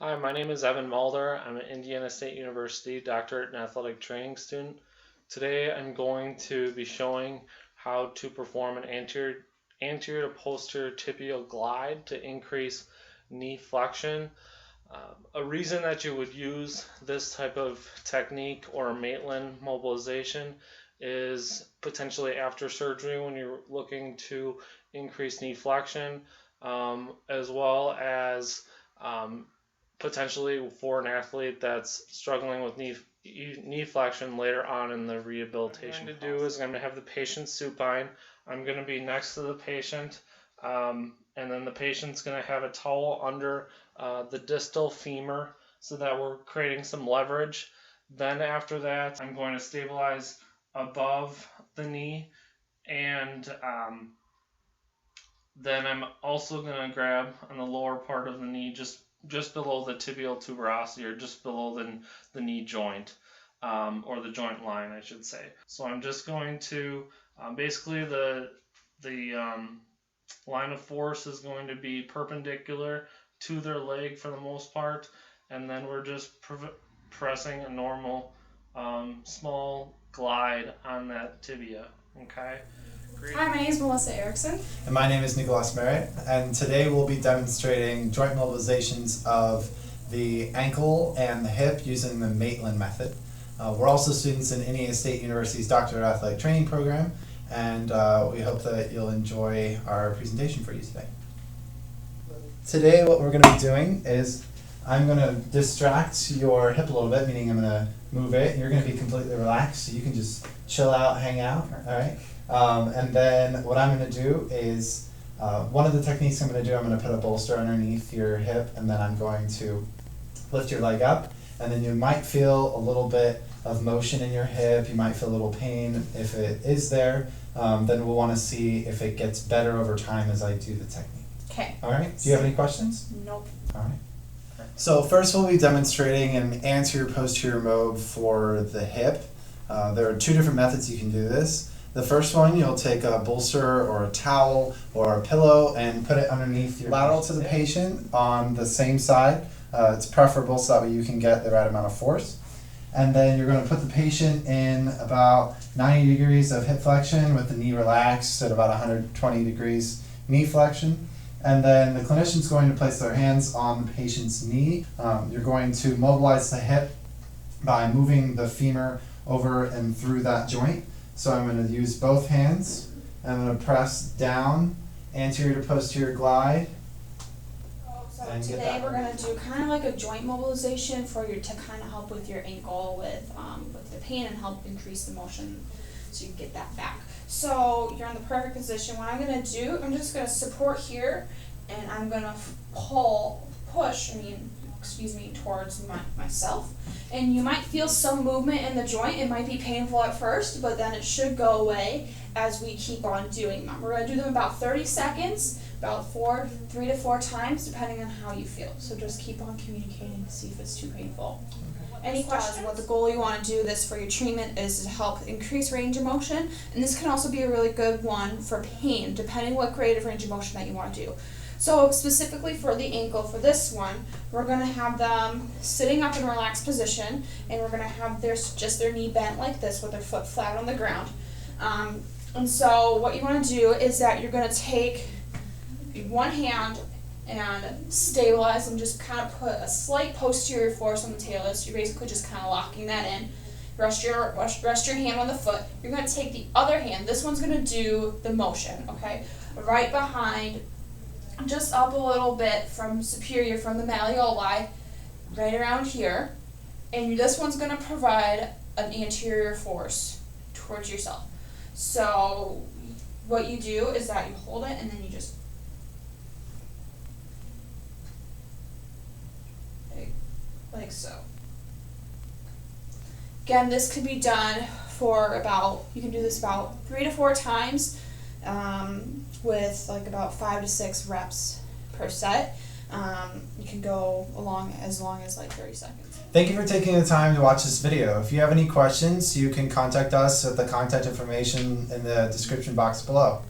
Hi, my name is Evan Mulder. I'm an Indiana State University doctorate in athletic training student. Today I'm going to be showing how to perform an anterior to posterior tibial glide to increase knee flexion. A reason that you would use this type of technique or Maitland mobilization is potentially after surgery when you're looking to increase knee flexion, as well as um, potentially for an athlete that's struggling with knee flexion later on in the rehabilitation. What I'm going to do is I'm going to have the patient supine. I'm going to be next to the patient, and then the patient's going to have a towel under the distal femur so that we're creating some leverage. Then after that, I'm going to stabilize above the knee, and then I'm also going to grab on the lower part of the knee, just below the tibial tuberosity, or just below the knee joint, or the joint line, I should say. So I'm just going to, basically the line of force is going to be perpendicular to their leg for the most part, and then we're just pressing a normal small glide on that tibia. Okay. Great. Hi, my name is Melissa Ericson. And my name is Nicolás Merritt, and today we'll be demonstrating joint mobilizations of the ankle and the hip using the Maitland method. We're also students in Indiana State University's Doctorate of Athletic Training program, and we hope that you'll enjoy our presentation for you today. Today what we're going to be doing is I'm going to distract your hip a little bit, meaning I'm going to move it. You're going to be completely relaxed, so you can just chill out, hang out, all right? And then what I'm going to do is, one of the techniques I'm going to do, I'm going to put a bolster underneath your hip, and then I'm going to lift your leg up, and then you might feel a little bit of motion in your hip, you might feel a little pain. If it is there, then we'll want to see if it gets better over time as I do the technique. Okay. All right, do you have any questions? Nope. All right. So first we'll be demonstrating an anterior-posterior mob for the hip. There are two different methods you can do this. The first one, you'll take a bolster or a towel or a pillow and put it underneath your lateral to the patient on the same side. It's preferable so that way you can get the right amount of force. And then you're going to put the patient in about 90 degrees of hip flexion with the knee relaxed at about 120 degrees knee flexion. And then the clinician's going to place their hands on the patient's knee. You're going to mobilize the hip by moving the femur over and through that joint. So I'm going to use both hands, and I'm going to press down, anterior to posterior glide. So today we're going to do kind of like a joint mobilization for you to kind of help with your ankle with the pain and help increase the motion so you can get that back. So you're in the perfect position. What I'm going to do, I'm just going to support here, and I'm going to push towards myself. And you might feel some movement in the joint. It might be painful at first, but then it should go away as we keep on doing them. We're going to do them about 30 seconds, about 3 to 4 times, depending on how you feel. So just keep on communicating to see if it's too painful. Any questions? What the goal you want to do this for your treatment is to help increase range of motion, and this can also be a really good one for pain, depending what grade of range of motion that you want to do. So specifically for the ankle, for this one, we're going to have them sitting up in a relaxed position, and we're going to have their knee bent like this with their foot flat on the ground. And so what you want to do is that you're going to take one hand and stabilize and just kind of put a slight posterior force on the talus. You're basically just kind of locking that in. Rest your hand on the foot. You're going to take the other hand. This one's going to do the motion, okay? Right behind, just up a little bit from the malleoli, right around here. And this one's going to provide an anterior force towards yourself. So what you do is that you hold it and then you just like so. Again, this could be done you can do this about 3 to 4 times with like about 5 to 6 reps per set. You can go as long as like 30 seconds. Thank you for taking the time to watch this video. If you have any questions, you can contact us at the contact information in the description box below.